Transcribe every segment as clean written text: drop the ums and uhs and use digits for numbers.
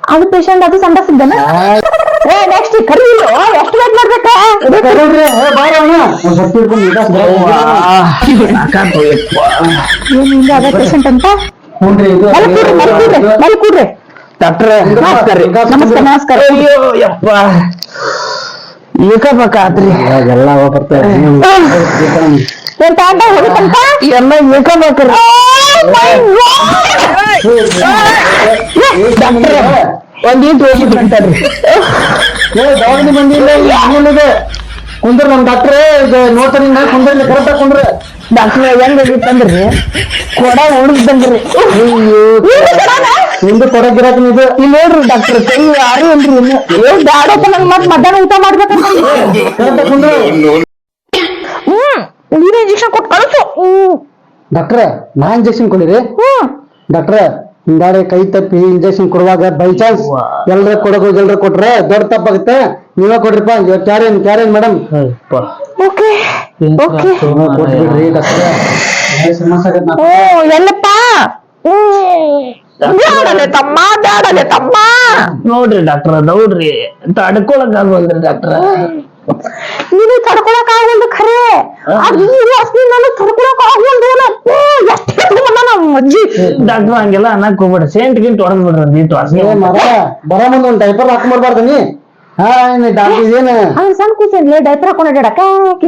ಅದು ಪೇಷಂಟ್ ಅದು ಸಂಡಾಸ್ ಇದ್ದಾನ ನೆಕ್ಸ್ಟ್ ಕರಿ ಎಷ್ಟು ವೇಟ್ ಮಾಡ್ಬೇಕ ಏನಿಲ್ಲ ಅದ ಪೇಷಂಟ್ ಅಂತ ಮಲ್ ಕೂಡ್ರಿ ಡಾಕ್ಟರ್ ನಮಸ್ಕಾರ ನಮಸ್ಕಾರ ಅಯ್ಯೋ ಯಪ್ಪ ಏಕಬೇಕಾತ್ರಿ ಎಲ್ಲ ಬರ್ತಾರೆ ಎಂತ ಅಂತ ಹೊಡಿತಂತ ಎಲ್ಲ ಏಕಬೇಕ್ರಿ ಡಾಕ್ಟರ್ ಒಂದೀಟ್ ಹೋಗಿದ್ರಂತಾರ್ರಿ ದವಾಖಾನೆ ಬಂದಿಲ್ಲ ಏನಿದೆ ಕುಂದ್ರ ನಮ್ ಡಾಕ್ಟ್ರೇ ಈಗ ನೋಡ್ತಾರಿ ಕುಂದ್ರಲ್ಲಿ ಕರೆಕ್ಟಾಗಿ ಕುಂದ್ರ ಡಾಕ್ಟರ್ ಹೆಂಗಾಗಿತ್ತಂದ್ರಿ ಕೊಡ ಉಳಿದಂಗ್ರಿ ನಿಮ್ದು ಕೊಡಗಿರಕ್ ಇದು ಇಲ್ಲಿ ನೋಡ್ರಿ ಡಾಕ್ಟರ್ ಕೈ ಯಾರು ಅಲ್ರಿ ಇನ್ನು ಬ್ಯಾಡಪ್ಪ ನಂಗೆ ಮತ್ ಮಧ್ಯಾಹ್ನ ಊಟ ಮಾಡ್ಬೇಕಂತ ನೀನು ಇಂಜೆಕ್ಷನ್ ಕೊಟ್ಟು ಕಳಿಸು ಡಾಕ್ಟ್ರ ನಾ ಇಂಜೆಕ್ಷನ್ ಕೊಡಿರಿ ಡಾಕ್ಟ್ರ ಹಿಂಗಾಡೆ ಕೈ ತಪ್ಪಿ ಇಂಜೆಕ್ಷನ್ ಕೊಡುವಾಗ ಬೈ ಚಾನ್ಸ್ ಎಲ್ರ ಕೊಡೋದು ಎಲ್ರ ಕೊಟ್ರೆ ದೊಡ್ಡ ತಪ್ಪಾಗುತ್ತೆ ನೀವೇ ಕೊಡ್ರಿಪ್ಪ ಕ್ಯಾರೇನ್ ಮೇಡಮ್ ಓಕೆ ಓಕೆ ಕೊಟ್ಬಿಡ್ರಿ ಡಾಕ್ಟ್ರ ಸಮಸ್ಯೆ ಆಗತ್ತೆ ಎಲ್ಲಪ್ಪ ಬ್ಯಾಡಲೆ ತಮ್ಮ ನೋಡ್ರಿ ಡಾಕ್ಟ್ರ ನೋಡ್ರಿ ತಡ್ಕೊಳಕ್ ಆಗಲ್ರಿ ಡಾಕ್ಟ್ರ ನೀನು ತಡ್ಕೊಳಕ್ ಆಗಲ್ದು ಖರೆ ನಾನು ತಡ್ಕೊಳಕ್ ಆಗಲ್ದು ಎಷ್ಟು ನಮ್ಮ ಅಜ್ಜಿ ಡಾಕ್ಟ್ರ ಹಂಗೆಲ್ಲ ಅನ್ನಕ್ ಹೋಗ್ಬೇಡ ಸೇಂಟ್ ಗಿಂಟ್ ಹೊಡೆದ್ ಬಿಡ್ರಿ ನೀಟ್ ಬರ ಮುಂದೆ ಒಂದ್ ಡೈಪರ್ ಹಾಕೊಂಡ್ಬಾರ್ದು ನೀ ಡಾಕ್ಟರ್ ಏನ ಅವ್ನು ಸಣ್ಣ ಕೂಸನ್ಲೆ ಡೈಪರ್ ಹಾಕೊಂಡಾಡಕ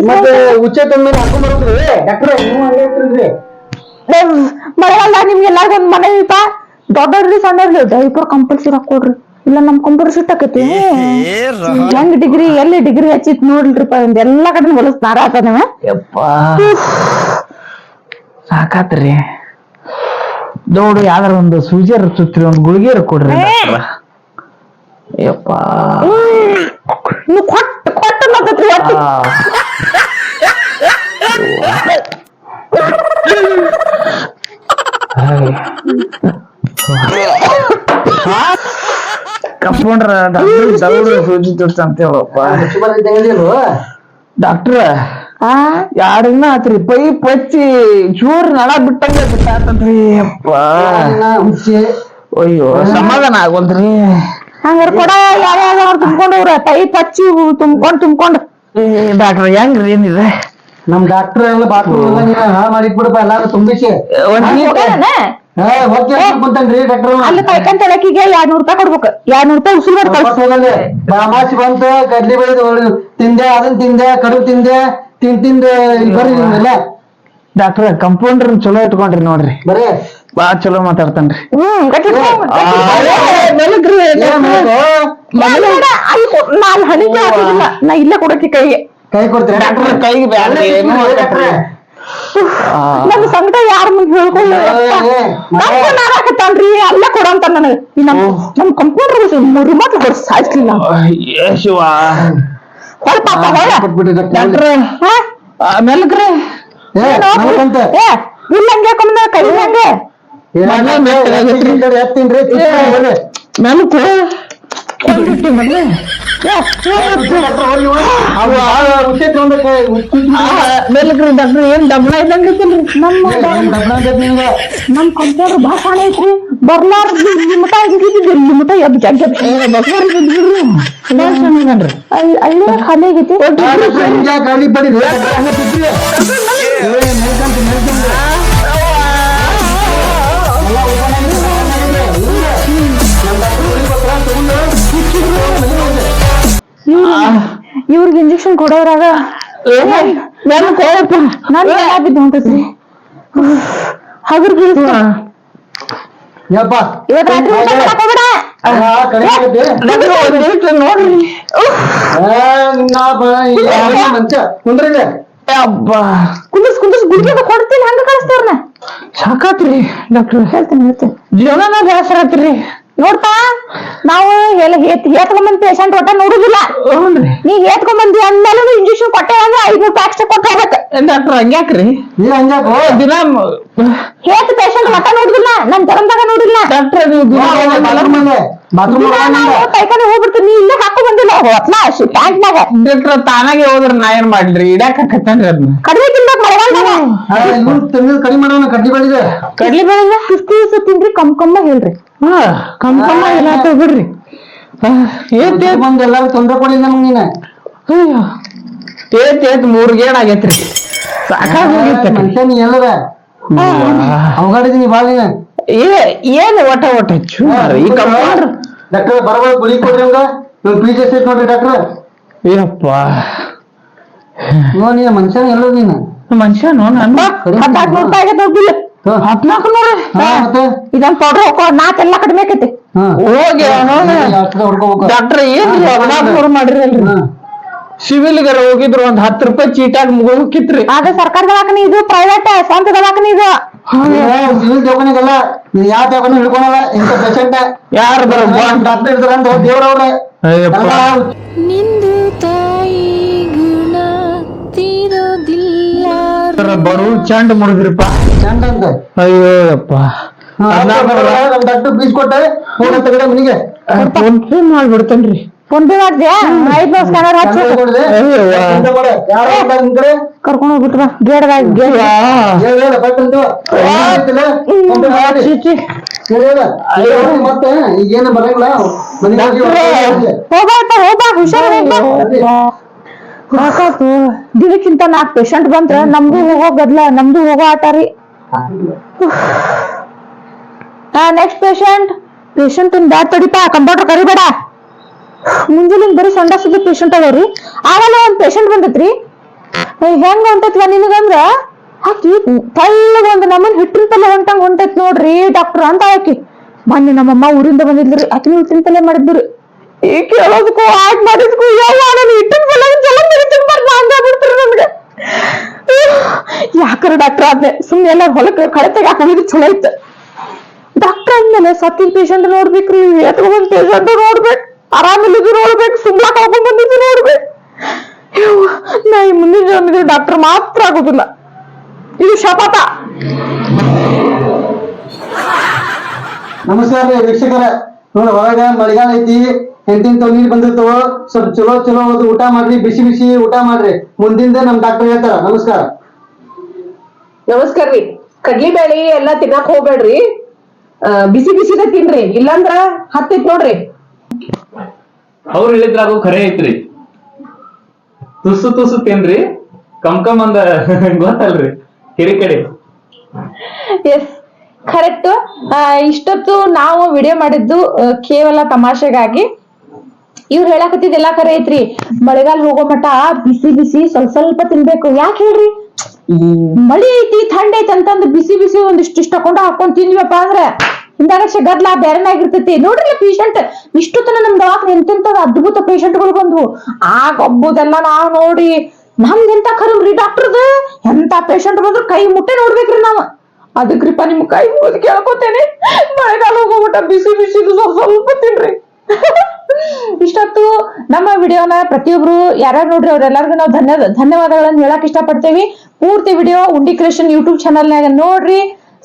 ಮತ್ತೆ ಉಚ್ಚೆ ತಂದ ಹಾಕೊಂಡ್ಬರೋದ್ರಿ ಡಾಕ್ಟ್ರ ನೀವು ಹಂಗೆ ಹೇಳ್ತೀರಿ ಮಳೆಗಾಲ ನಿಮ್ಗೆ ಎಲ್ಲಾರ್ಗು ಒಂದ್ ಮನೆ ಐತ ದೊಡ್ಡವ್ರಿ ಸಣ್ಣವ್ರಿ ಡೈಪರ್ ಕಂಪಲ್ಸರಿ ಹಾಕೊಡ್ರಿ ಇಲ್ಲ ನಮ್ ಕಂಪ್ಯೂಟರ್ ಸಿಟ್ ಆಕತಿ ಹೆಂಗ್ ಡಿಗ್ರಿ ಎಲ್ಲಿ ಡಿಗ್ರಿ ಹಚ್ಚಿತ್ ನೋಡ್ರಿಪ್ಪ ಎಲ್ಲಾ ಕಡೆ ಹೊಲಸ್ ನಾರ ಆತ ನೀವ ಸಾಕಾತ್ರಿ ನೋಡು ಯಾವ್ದಾರ ಒಂದು ಸೂಜಿಯರ್ ಸುತ್ರಿ ಒಂದು ಗುಳಿಗೆಯರ್ ಕೊಡ್ರಿ ಯಪ್ಪ ಕೊಟ್ಟ ಮಾತತ್ರಿ ಕಪ್ಕೊಂಡ್ರ ಡಾಕ್ಟರ್ ಸೂಜಿ ತುರ್ತ ಅಂತ ಹೇಳಪ್ಪ ಡಾಕ್ಟ್ರ 2 ದಿನ ಆತ್ರಿ ಪೈ ಪಚ್ಚಿ ಚೂರ್ ನಳ ಬಿಟ್ಟಂಗ ಬಿಟ್ಟಾತಂತ್ರಿ ಅಪ್ಪ ಅಯ್ಯೋ ಸಮಾಧಾನ ಆಗೋಲ್ರಿ ಹಂಗಾರ ಕೊಡ ಯಾವ ತುಂಬ್ಕೊಂಡವ್ರ ಟೈಪ್ ಹಚ್ಚಿ ತುಂಬ್ಕೊಂಡು ಡಾಕ್ಟರ್ ಹೆಂಗ್ರಿ ಏನಿದೆ ನಮ್ ಡಾಕ್ಟರ್ ಎಲ್ಲ ಬಾತ್ರೂಮ್ ಎಲ್ಲ ಹಾಳು ಮಾಡಿಟ್ಬಿಡಪ್ಪ ಎಲ್ಲಾರು ತುಂಬಿಸಿ ಕುಂತನ್ರಿ ಡಾಕ್ಟರ್ ಅಲ್ಲಿ ಕೈಕಂತ ಹೇಳಕಿಗೆ 200 ರೂಪಾಯಿ ಕೊಡ್ಬೇಕು 200 ರೂಪಾಯಿ ಉಸುಲ್ ಮಾಡಿ ಕಳ್ಸಿ ಬಾಮಾಸಿ ಬಂತ ಕಡ್ಲಿ ಬೆಳೆದು ತಿಂದೆ ಅದನ್ನ ತಿಂದೆ ಕಡುಬು ತಿಂದೆ ತಿಂದ ಬರ್ರಿ ನಿಮ್ಮೆಲ್ಲ ಡಾಕ್ಟರ್ ಕಂಪೌಂಡರ್ ಚಲೋ ಇಟ್ಕೊಂಡ್ರಿ ನೋಡ್ರಿ ಬರೀ ಬಾಳ ಚಲೋ ಮಾತಾಡ್ತಾನ್ರಿ ನಾನ್ ಹಣಿಗೆ ಹಾಕೋದಿಲ್ಲ ನಾ ಇಲ್ಲೇ ಕೊಡಕ್ಕೆ ಕೈ ಕೊಡ್ತೀರಿ ಡಾಕ್ಟರ್ ಕೈಗೆ ಬ್ಯಾಡ್ರಿ ನನ್ ಸಂಕಟ ಯಾರ ಮುಂದೆ ಹೇಳ್ಕೊಂಡ್ರಿ ಅಲ್ಲ ಕೊಡಂತ ನನಗೆ ನಮ್ ಕಂಪ್ಯೂಟರ್ ರಿಮೋಟ್ ಕೊಡ್ ಸಾಯಿಸ್ಲಿಲ್ಲ ಶಿವ ಡಾಕ್ಟರ್ ಮೆಲ್ಕ್ರಿ ಇಲ್ಲ ಹಂಗೆ ಕಮ್ಮಿ ಕೈ ಹಂಗೆ ಮೆಲ್ಕು ಮೇಲಕ್ರಿ ಡಾಕ್ಟರ್ ಏನ್ ಡಬ್ಲ ಇದ್ದಂಗ ನಮ್ ಕಂಪ್ಯೂಟರ್ ಭಾಷಣ ಐತ್ರಿ ಬರ್ಲಾರ್ದು ಲಿಮಿಟ ಲಿಮಿಟ ಅಲ್ಲೇ ಖಾಲಿ ಆಗೈತಿ ಗಾಡಿ ಬಡಿ ಇವ್ರಿಗೆ ಇಂಜೆಕ್ಷನ್ ಕೊಡೋರಾಗ ನಾನು ಬಿದ್ದು ಹೊಂಟತ್ರಿ ಹಗರ್ಗಿ ಇವತ್ತು ರಾತ್ರಿ ನೋಡ್ರಿ ಕುಂದರ್ಸ್ ಗುಡ್ಗೆ ಕೊಡ್ತೀನಿ ಹಂಗ ಕಳಿಸ್ತೇವ್ರನ್ನ ಸಾಕಾತ್ರಿ ಡಾಕ್ಟರ್ ಹೇಳ್ತೀನಿ ಜೀವನ ಬೇಸರತ್ರಿ ನೋಡ್ತಾ ನಾವು ಹೇತ್ಕೊಂಡ್ ಪೇಷಂಟ್ ಒಟ್ಟ ನೋಡುದಿಲ್ಲ ನೀ ಹೇತ್ಕೊಂಡ್ ಬಂದಿ ಅಂದ್ಮೇಲೆ ಇಂಜೆಕ್ಷನ್ ಕೊಟ್ಟೆ ಅಂದ್ರೆ 500 ರೂಪಾಯಿ ಎಕ್ಸ್ಟ್ರಾ ಕೊಟ್ಟು ಹೋಗ್ಬೇಕು ಡಾಕ್ಟರ್ ಹಂಗ್ಯಾಕ್ರಿ ದಿನ ಹೇತ್ ಪೇಷಂಟ್ ಒಟ್ಟ ನೋಡುದಿಲ್ಲ ನನ್ ಜನ್ಮದಾಗ ನೋಡಿಲ್ಲ ಡಾಕ್ಟರ್ ಕೈಕಾನೆ ಹೋಗ್ಬಿಡ್ತೀನಿ ನೀ ಇಲ್ಲೇ ಹಾಕೋ ಬಂದಿಲ್ಲ ಪ್ಯಾಂಟ್ನಾಗ ಡಾಕ್ಟರ್ ತಾನಾಗೆ ಹೋದ್ರ ನಾ ಏನ್ ಮಾಡ್ರಿ ಇಡಾಕ ಕತ್ತನ್ರಿ ಅದನ್ನ ಕಡಿಮೆ ತಿನ್ಬೇಕು ಮಳೆಗಾಲದಾಗ ಕಡಿಮೆ ಮಾಡೋಣ ಕಡ್ಲಿ ಬೆಳಿದೆ ಕಡ್ಲಿ ಬೆಳಿದ 50 ದಿವಸ ತಿನ್ರಿ ಕಮ್ಮ ಹೇಳ್ರಿ ಹಾ ಕಂಪನ್ನ ಇಲ್ಲ ಬಿಡ್ರಿ ಬಂದ್ ಎಲ್ಲಾರು ತೊಂದ್ರೆ ಕೊಡಿಲ್ಲ ನಮ್ಗೆ ನೀನ ಏತ್ 3 ಗೇಣ್ ಆಗೈತ್ರಿ ಸಾಕಾಗ ಹೋಗಿತ್ತ ಮನುಷ್ಯ ನೀ ಎಲ್ಲದ ಅವಗಾಡಿದೀನಿ ಬಾಳ ನೀನ ಏನು ಒಟ ಈ ಕಂಪೌಂಡರ್ ಡಾಕ್ಟರ್ ಬರಬರ ಗುಳಿ ಕೊಡ್ರಿ ಹಂಗ ಇವ್ ಪೀಜ್ ಎಷ್ಟೈತ್ ನೋಡ್ರಿ ಡಾಕ್ಟರ್ ಏಪ್ಪ ನೀನ ಮನುಷ್ಯನ ಎಲ್ಲದ ನೀನ ಮನುಷ್ಯನು ನನ್ನ 14 ರೂಪಾಯಿ ಆಗೈತೆ ಬಿಲ್ 14 ಮತ್ತೆ ಇದೊಂದ್ ಪೌಡರ್ ಹಾಕೋ 4 ಎಲ್ಲ ಕಡಿಮೆ ಆಕೈತಿ ಹೋಗಿ ಹೊಡ್ಕೋಬೇಕು ಡಾಕ್ಟರ್ ಏನ್ 14 ಮಾಡಿರಲ್ರಿ ಸಿವಿಲ್ಗಾರ ಹೋಗಿದ್ರು ಒಂದ್ 10 ರೂಪಾಯಿ ಚೀಟಾಗಿ ಮುಗೋಕಿತ್ರಿ ಅದು ಸರ್ಕಾರ ದವಾಖಾನೆ ಇದು ಪ್ರೈವೇಟ್ ಸ್ವಂತ ದವಾಖಾನೆ ಇದು ಸಿವಿಲ್ ದವಾಖಾನೆಗಲ್ಲ ನೀನ್ ಯಾವ ದವಾಖಾನೆ ಹಿಡ್ಕೊಳಲ್ಲ ಇಂಥ ಪೇಷಂಟ್ ಯಾರು ಬರ ಡಾಕ್ಟರ್ ಇರ್ತಾರ ಅಂತ ದೇವ್ರವ್ರೆ ನಿಂದು ತಾಯಿ ಗುಣ ತೀರೋದಿಲ್ಲ ಬರು ಚಂಡ್ ಮುಡಿದ್ರಿಪ್ಪ ಚಂದ ಅಂತ ಅಯ್ಯೋ ಅಪ್ಪ ನಮ್ ಡಾಕ್ಟರ್ ಫೀಸ್ ಕೊಟ್ಟಾರೆ ಫೋನ್ ತಗಡೆ ಮನಿಗೆ ಫೋನ್ ಪೇ ಮಾಡ್ಬಿಡ್ತೇನ್ರಿ ಫೋನ್ ಪೇ ಮಾಡ್ದ್ಯಾ 500 ಸ್ಕ್ಯಾನರ್ ಹಚ್ಚಿ ಕರ್ಕೊಂಡು ಹೋಗ್ಬಿಟ್ರ ಗೇಡ್ದಾಗ ಗೇಡ್ ಮತ್ತೆ ಈಗೇನು ಬರಂಗಿಲ್ಲ ಹೋಗ್ಬಾ ಹುಷಾರ ಸಾಕಾತು ದಿನಕ್ಕಿಂತ 4 ಪೇಷಂಟ್ ಬಂದ್ರ ನಮ್ದು ಹೋಗೋ ಗದ್ಲ ನಮ್ದು ಹೋಗೋ ಆಟಾರಿ ನೆಕ್ಸ್ಟ್ ಪೇಷಂಟ್ ಬ್ಯಾಡ್ ತಡಿಪಾ ಕಂಪ್ಯೂಟರ್ ಕರಿಬೇಡ ಮುಂಜಾನೆ ಬರೀ ಸಂಡಾಸಿದ ಪೇಷಂಟ್ ಅದಾವ್ರಿ ಆಮೇಲೆ ಒಂದ್ ಪೇಷಂಟ್ ಬಂದೈತ್ರಿ ಹೆಂಗ ಹೊಂಟೈತ್ವ ನಿನಗಂದ್ರ ಆಕಿ ತಳ್ಳಗ ಒಂದ್ ನಮ್ಮನ್ ಹಿಟ್ಟಿನ ಪಲ್ಲೆ ಹೊಂಟೈತ್ ನೋಡ್ರಿ ಡಾಕ್ಟರ್ ಅಂತ ಆಕಿ ಮೊನ್ನೆ ನಮ್ಮಮ್ಮ ಊರಿಂದ ಬಂದಿದ್ರಿ ಆಕಿನ ಹಿಟ್ಟಿನ ಪಲ್ಲೆ ಮಾಡಿದ್ರಿ ಈ ಕೇಳೋದಕ್ಕೂ ಆಡ್ ಮಾಡಿದ್ಕು ಯಾವ ನಾನು ಹಿಟ್ಟಿನ ಪಲ್ಲೆ ಜಲ ತಿನ್ಬಾರ್ದು ಹಂಗಾಗ್ಬಿಡ್ತೀರಿ ನಮ್ಗೆ ಯಾಕರ ಡಾಕ್ಟರ್ ಆದ್ನೆ ಸುಮ್ನೆ ಎಲ್ಲ ಹೊಲಕ್ಕೆ ಕಳತೆಗೆ ಹಾಕೊಂಡಿದ್ದು ಚಲೋ ಇತ್ತು ಡಾಕ್ಟರ್ ಅಂದ್ಮೇಲೆ ಸತ್ತಿನ ಪೇಷಂಟ್ ನೋಡ್ಬೇಕ್ರಿ ಎತ್ಕೊಂಡ್ ಪೇಷಂಟ್ ನೋಡ್ಬೇಕು ಆರಾಮಿಲ್ಲಿದ್ದು ನೋಡ್ಬೇಕು ಸುಮ್ಲಾ ಕಳ್ಕೊಂಡ್ ಬಂದಿದ್ದು ನೋಡ್ಬೇಕು ನಾ ಈ ಮುಂದಿನ ಜನ್ಮದಲ್ಲಿ ಡಾಕ್ಟರ್ ಮಾತ್ರ ಆಗೋದಿಲ್ಲ ಇದು ಶಪಥ ನಮಸ್ಕಾರ ರೀ ವೀಕ್ಷಕರ ನೋಡ ಹೊರಗ ಮಳೆಗಾಲ ಐತಿ ಎಂತಿಂತ ನೀರ್ ಬಂದಿರ್ತವ ಸ್ವಲ್ಪ ಚಲೋ ಊಟ ಮಾಡ್ರಿ ಬಿಸಿ ಊಟ ಮಾಡ್ರಿ ಮುಂದಿಂದ ನಮ್ ಡಾಕ್ಟರ್ ಹೇಳ್ತಾರ ನಮಸ್ಕಾರ ನಮಸ್ಕಾರ ರೀ ಕಡ್ಲಿ ಬೇಳಿ ಎಲ್ಲಾ ತಿನ್ನಾಕ್ ಹೋಗ್ಬೇಡ್ರಿ ಬಿಸಿದ ತಿನ್ರಿ ಇಲ್ಲಾಂದ್ರ ಹತ್ತೈತ್ ನೋಡ್ರಿ ಅವ್ರು ಹೇಳಿದ್ರಾಗು ಖರೆ ಐತ್ರಿ ತುಸು ತಿನ್ರಿ ಕಮ್ ಅಂದ ಗೊತ್ತಲ್ರಿ ಹಿರಿಕಡೆ ಎಸ್ ಕರೆಕ್ಟ್ ಇಷ್ಟೊತ್ತು ನಾವು ವಿಡಿಯೋ ಮಾಡಿದ್ದು ಕೇವಲ ತಮಾಷೆಗಾಗಿ ಇವ್ರು ಹೇಳಕತ್ತಿದ್ದೆಲ್ಲಾ ಖರೆ ಐತ್ರಿ ಮಳೆಗಾಲ ಹೋಗೋ ಮಟ ಬಿಸಿ ಸ್ವಲ್ಪ ತಿನ್ಬೇಕು ಯಾಕೆ ಹೇಳ್ರಿ ಮಳಿ ಐತಿ ಥಂಡ್ ಐತಿ ಅಂತಂದ್ ಬಿಸಿ ಒಂದಿಷ್ಟು ತಕೊಂಡು ಹಾಕೊಂಡ್ ತಿಂದ್ವಪ್ಪ ಅಂದ್ರೆ ಹಿಂದಾಗ ಗದ್ಲ ಬೇರೆನಾಗಿರ್ತೈತಿ ನೋಡ್ರಿ ಪೇಷಂಟ್ ಇಷ್ಟು ತನ ನಮ್ ದವಾಖಾನೆ ಎಂತೆಂತ ಅದ್ಭುತ ಪೇಷಂಟ್ಗಳು ಬಂದ್ವು ಆಗ ಒಬ್ಬದೆಲ್ಲ ನಾವ್ ನೋಡಿ ನಮ್ದು ಎಂತ ಖರೀ ಡಾಕ್ಟರ್ದ ಎಂತ ಪೇಷಂಟ್ ಬಂದ್ರು ಕೈ ಮುಟ್ಟೆ ನೋಡ್ಬೇಕ್ರಿ ನಾವ್ ಅದಕ್ರಿಪ್ಪ ನಿಮ್ ಕೈ ಮುಗಿದ್ ಕೇಳ್ಕೊತೇನೆ ಮಳೆಗಾಲ ಹೋಗ್ಬಿಟ್ಟ ಬಿಸಿ ಸ್ವಲ್ಪ ತಿನ್ರಿ ಇಷ್ಟೊತ್ತು ನಮ್ಮ ವಿಡಿಯೋನ ಪ್ರತಿಯೊಬ್ರು ಯಾರ್ಯಾರು ನೋಡ್ರಿ ಅವ್ರೆಲ್ಲರಿಗೂ ನಾವು ಧನ್ಯವಾದಗಳನ್ನ ಹೇಳಕ್ ಇಷ್ಟಪಡ್ತೇವಿ ಪೂರ್ತಿ ವಿಡಿಯೋ ಉಂಡಿ ಕ್ರಿಯೇಷನ್ ಯೂಟ್ಯೂಬ್ ಚಾನಲ್ನಾಗ ನೋಡ್ರಿ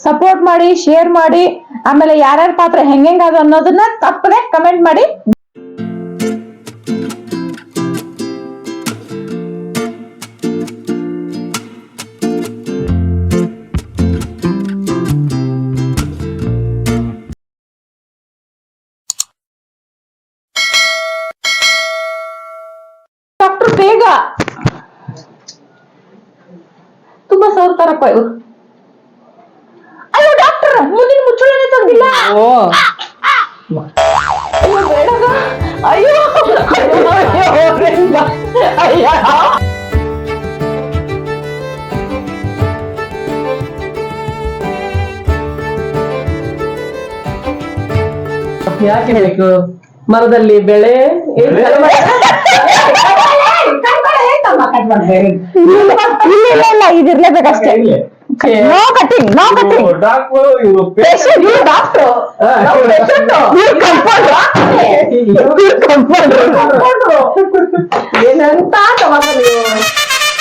ಸಪೋರ್ಟ್ ಮಾಡಿ ಶೇರ್ ಮಾಡಿ ಆಮೇಲೆ ಯಾರ್ಯಾರ ಪಾತ್ರ ಹೆಂಗಾದ ಅನ್ನೋದನ್ನ ತಪ್ಪದೆ ಕಮೆಂಟ್ ಮಾಡಿ ಡಾಕ್ಟರ್ ಬೇಗ ತುಂಬಾ ಸೌರ್ತಾರಪ್ಪ ಇವ್ರು ಅಯ್ಯೋ ಡಾಕ್ಟರ್ ಮುಂದಿನ ಮುಚ್ಚಳನೆ ತೆಗ್ದಿಲ್ಲ ಅಯ್ಯೋ ಯಾಕೆ ಬೇಕು ಮರದಲ್ಲಿ ಬೆಳೆ ಇಲ್ಲ ಇದಿರ್ಲೇಬೇಕಷ್ಟೇ ನೋ ಕಟಿಂಗ್ ಏನಂತ